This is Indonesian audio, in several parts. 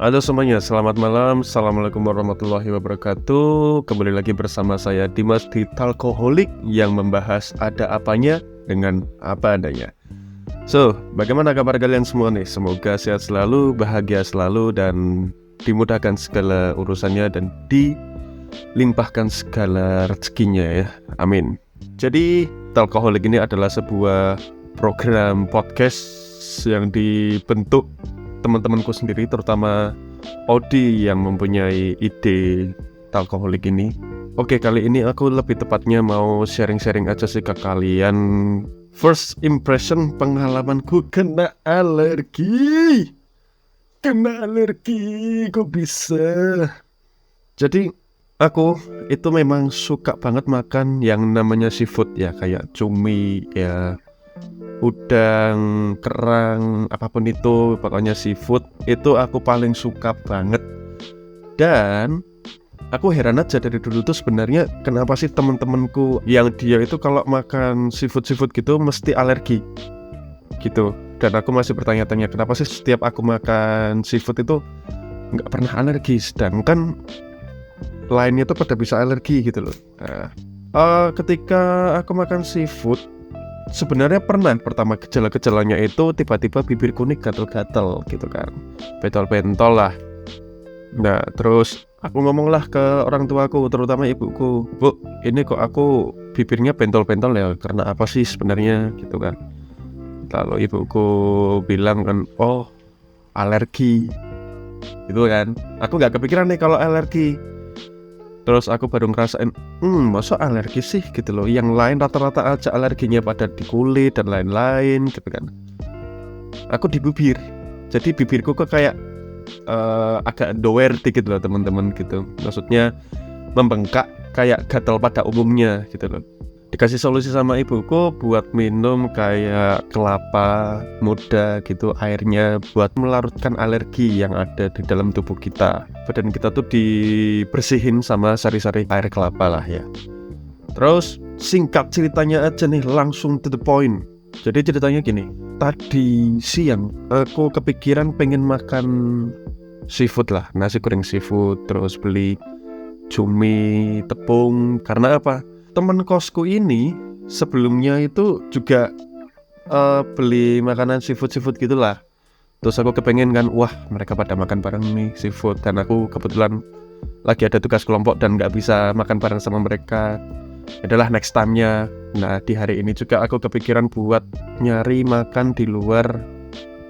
Halo semuanya, selamat malam. Assalamualaikum warahmatullahi wabarakatuh. Kembali lagi bersama saya Dimas di Talkoholik yang membahas ada apanya dengan apa adanya. So, bagaimana kabar kalian semua nih? Semoga sehat selalu, bahagia selalu, dan dimudahkan segala urusannya dan dilimpahkan segala rezekinya ya. Amin. Jadi, Talkoholik ini adalah sebuah program podcast yang dibentuk teman-temanku sendiri, terutama Odi yang mempunyai ide Talkoholik ini. Oke, kali ini aku lebih tepatnya mau sharing-sharing aja sih ke kalian. First impression pengalamanku kena alergi. Kok bisa? Jadi aku itu memang suka banget makan yang namanya seafood ya, kayak cumi ya, udang, kerang, apapun itu, pokoknya seafood itu aku paling suka banget. Dan aku heran aja dari dulu tuh sebenarnya kenapa sih temen-temenku yang dia itu kalau makan seafood gitu mesti alergi gitu. Dan aku masih bertanya-tanya kenapa sih setiap aku makan seafood itu nggak pernah alergi, sedangkan lainnya tuh pada bisa alergi gitu loh. Ketika aku makan seafood sebenarnya pernah pertama gejala-gejalanya itu tiba-tiba bibirku nih gatel-gatel gitu kan, bentol-bentol lah. Nah terus aku ngomong lah ke orang tuaku, terutama ibuku, "Bu, ini kok aku bibirnya bentol-bentol ya, karena apa sih sebenarnya?" gitu kan. Lalu ibuku bilang kan, "Oh, alergi." Gitu kan. Aku gak kepikiran nih kalau alergi. Terus aku baru ngerasain, masa alergi sih gitu loh. Yang lain rata-rata aja alerginya pada di kulit dan lain-lain gitu kan. Aku di bibir. Jadi bibirku kok kayak agak doer dikit loh teman-teman gitu. Maksudnya membengkak kayak gatal pada umumnya gitu loh. Dikasih solusi sama ibuku buat minum kayak kelapa muda gitu, airnya buat melarutkan alergi yang ada di dalam tubuh kita. Badan kita tuh dibersihin sama sari-sari air kelapa lah ya. Terus singkat ceritanya aja nih, langsung to the point. Jadi ceritanya gini, tadi siang aku kepikiran pengen makan seafood lah, nasi goreng seafood, terus beli cumi, tepung. Karena apa? Temen kosku ini sebelumnya itu juga beli makanan seafood gitulah. Terus aku kepengen kan, wah mereka pada makan bareng nih seafood, dan aku kebetulan lagi ada tugas kelompok dan gak bisa makan bareng sama mereka. Adalah next time-nya. Nah di hari ini juga aku kepikiran buat nyari makan di luar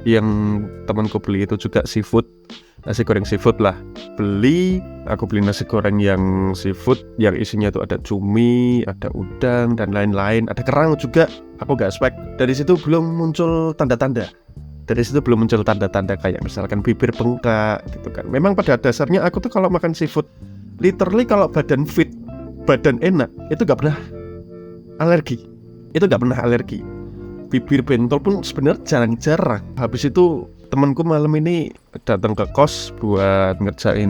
yang temanku beli itu juga seafood, nasi goreng seafood lah. Aku beli nasi goreng yang seafood yang isinya itu ada cumi, ada udang dan lain-lain, ada kerang juga. Aku gak expect. Dari situ belum muncul tanda-tanda kayak misalkan bibir bengkak gitu kan. Memang pada dasarnya aku tuh kalau makan seafood, literally kalau badan fit, badan enak, itu gak pernah alergi. Bibir bentol pun sebenarnya jarang-jarang. Habis itu temanku malam ini datang ke kos buat ngerjain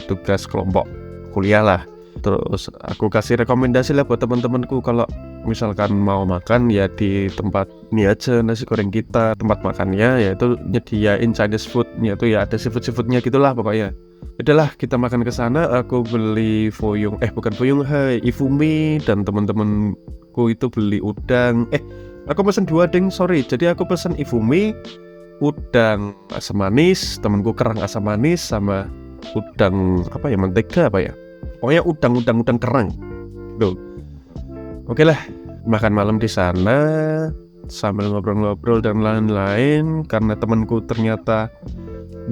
tugas kelompok kuliah lah. Terus aku kasih rekomendasi lah buat teman-temanku, kalau misalkan mau makan ya di tempat ini aja, nasi goreng kita, tempat makannya yaitu nyediain Chinese food, yaitu ya ada seafood-seafoodnya gitulah pokoknya. Udahlah kita makan ke sana. Aku beli ifumi, dan teman-temanku itu beli udang. Aku pesen 2 ding, sorry. Jadi aku pesen ifumi, udang asam manis, temanku kerang asam manis, sama udang mentega ya. Pokoknya udang kerang. Tuh. Oke lah, makan malam di sana sambil ngobrol-ngobrol dan lain-lain. Karena temanku ternyata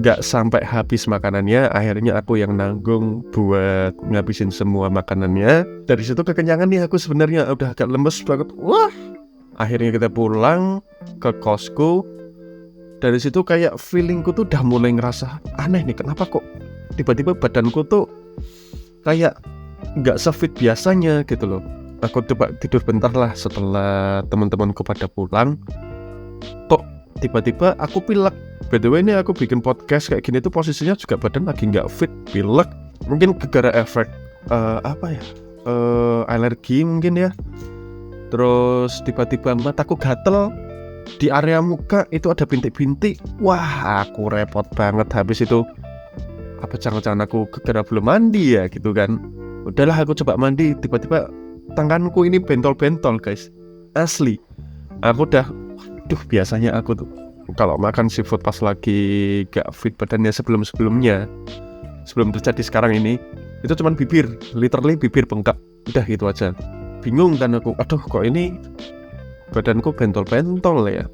gak sampai habis makanannya, akhirnya aku yang nanggung buat ngabisin semua makanannya. Dari situ kekenyangan nih aku sebenarnya, udah agak lemes banget. Wah, akhirnya kita pulang ke kosku. Dari situ kayak feelingku tuh udah mulai ngerasa aneh nih, kenapa kok tiba-tiba badanku tuh kayak gak se-fit biasanya gitu loh. Aku coba tidur bentar lah setelah teman-temanku pada pulang. Kok tiba-tiba aku pilek. By the way, ini aku bikin podcast kayak gini tuh posisinya juga badan lagi gak fit, pilek. Mungkin gara efek alergi mungkin ya. Terus tiba-tiba mataku gatel, di area muka itu ada bintik-bintik. Wah, aku repot banget. Habis itu apa jangan-jangan aku gara belum mandi ya gitu kan. Udahlah aku coba mandi, tiba-tiba tanganku ini bentol-bentol guys, asli. Aku udah, biasanya aku tuh kalau makan seafood pas lagi gak fit badannya sebelum terjadi sekarang ini, itu cuman bibir, literally bibir bengkak, udah gitu aja. Bingung kan aku, kok ini badanku bentol-bentol ya,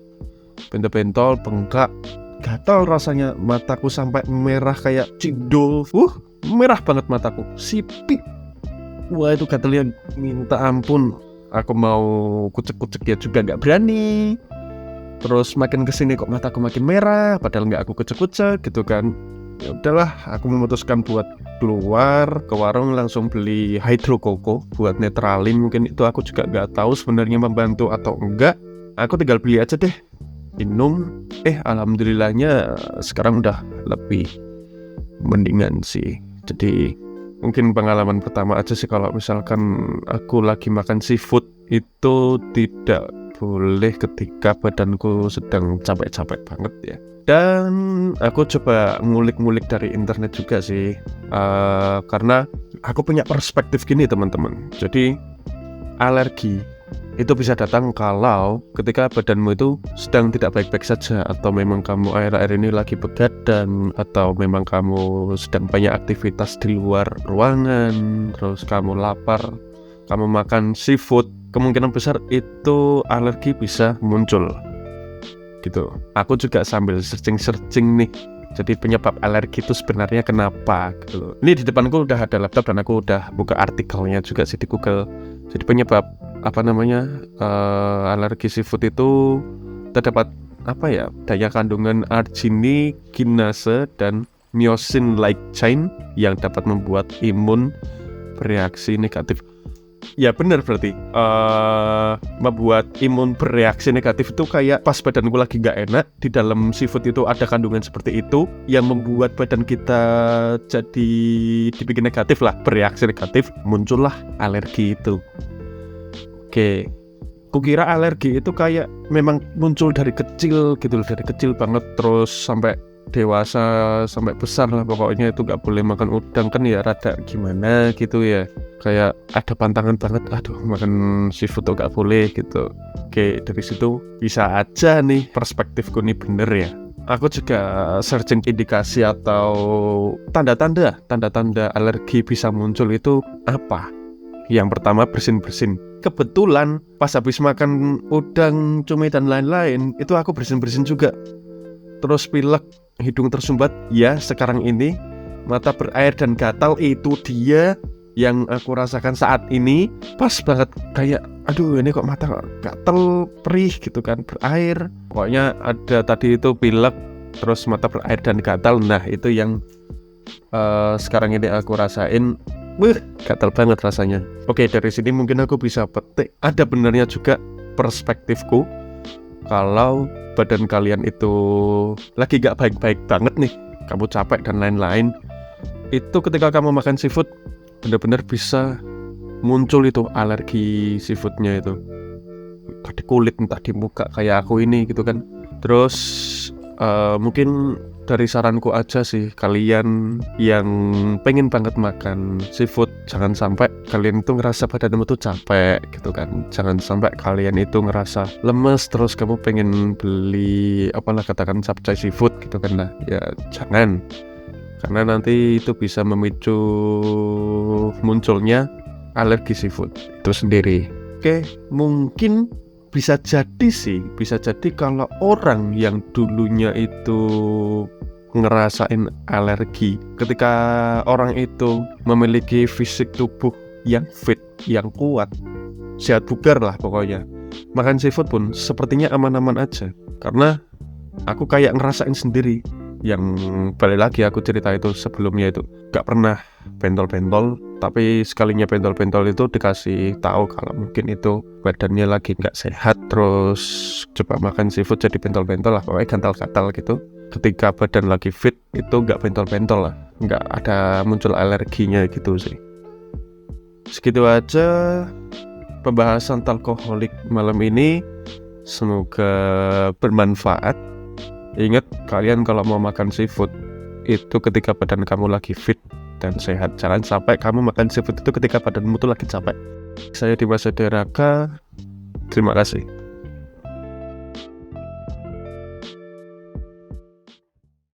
bentol-bentol, bengkak, gatal rasanya, mataku sampai merah kayak cindol, merah banget mataku, sipit. Wah itu gatalnya minta ampun. Aku mau kucek-kucek ya juga gak berani. Terus makin kesini kok mataku makin merah, padahal gak aku kucek-kucek gitu kan. Ya udahlah, aku memutuskan buat keluar ke warung langsung beli hydro koko buat netralin. Mungkin itu aku juga gak tahu sebenarnya membantu atau enggak. Aku tinggal beli aja deh, minum. Alhamdulillahnya sekarang udah lebih mendingan sih. Jadi mungkin pengalaman pertama aja sih kalau misalkan aku lagi makan seafood itu tidak boleh ketika badanku sedang capek-capek banget ya. Dan aku coba ngulik-ngulik dari internet juga sih, karena aku punya perspektif gini teman-teman. Jadi alergi itu bisa datang kalau ketika badanmu itu sedang tidak baik-baik saja, atau memang kamu akhir-akhir ini lagi begadang, atau memang kamu sedang banyak aktivitas di luar ruangan, terus kamu lapar, kamu makan seafood, kemungkinan besar itu alergi bisa muncul gitu. Aku juga sambil searching nih, jadi penyebab alergi itu sebenarnya kenapa gitu. Ini di depanku udah ada laptop dan aku udah buka artikelnya juga sih di Google. Jadi penyebab alergi seafood itu terdapat daya kandungan arginiginase dan myosin light chain yang dapat membuat imun bereaksi negatif. Ya benar, berarti membuat imun bereaksi negatif itu kayak pas badanku lagi gak enak, di dalam seafood itu ada kandungan seperti itu yang membuat badan kita jadi dibikin negatif lah, bereaksi negatif, muncullah alergi itu. Oke, kukira alergi itu kayak memang muncul dari kecil gitu, dari kecil banget terus sampai dewasa, sampai besar lah pokoknya. Itu gak boleh makan udang kan ya, rada gimana gitu ya, kayak ada pantangan banget, makan seafood tuh gak boleh gitu. Oke, dari situ bisa aja nih perspektifku nih bener ya. Aku juga searching indikasi atau tanda-tanda alergi bisa muncul itu apa. Yang pertama, bersin-bersin. Kebetulan pas habis makan udang, cumi dan lain-lain, itu aku bersin-bersin juga. Terus pilek, hidung tersumbat. Ya, sekarang ini mata berair dan gatal, itu dia yang aku rasakan saat ini. Pas banget, kayak ini kok mata gatal, perih gitu kan, berair. Pokoknya ada tadi itu pilek, terus mata berair dan gatal. Nah, itu yang sekarang ini aku rasain. Gatal banget rasanya. Oke, dari sini mungkin aku bisa petik, ada benarnya juga perspektifku. Kalau badan kalian itu lagi gak baik-baik banget nih, kamu capek dan lain-lain, itu ketika kamu makan seafood benar-benar bisa muncul itu alergi seafoodnya itu. Entah di kulit, entah di muka kayak aku ini gitu kan. Terus mungkin dari saranku aja sih, kalian yang pengen banget makan seafood, jangan sampai kalian itu ngerasa badanmu tuh capek gitu kan. Jangan sampai kalian itu ngerasa lemes terus kamu pengen beli katakan capcay seafood gitu kan. Nah ya jangan, karena nanti itu bisa memicu munculnya alergi seafood itu sendiri. Oke, mungkin bisa jadi kalau orang yang dulunya itu ngerasain alergi, ketika orang itu memiliki fisik tubuh yang fit, yang kuat, sehat bugar lah pokoknya, makan seafood pun sepertinya aman-aman aja. Karena aku kayak ngerasain sendiri, yang balik lagi aku cerita itu sebelumnya itu gak pernah bentol-bentol, tapi sekalinya bentol-bentol itu dikasih tahu kalau mungkin itu badannya lagi gak sehat, terus coba makan seafood jadi bentol-bentol lah, pokoknya gatal-gatal gitu. Ketika badan lagi fit itu gak bentol-bentol lah, gak ada muncul alerginya gitu sih. Segitu aja pembahasan Talkoholik malam ini, semoga bermanfaat. Ingat, kalian kalau mau makan seafood itu ketika badan kamu lagi fit dan sehat. Jangan sampai kamu makan seafood itu ketika badanmu tuh lagi capek. Saya Dimas Raka, terima kasih.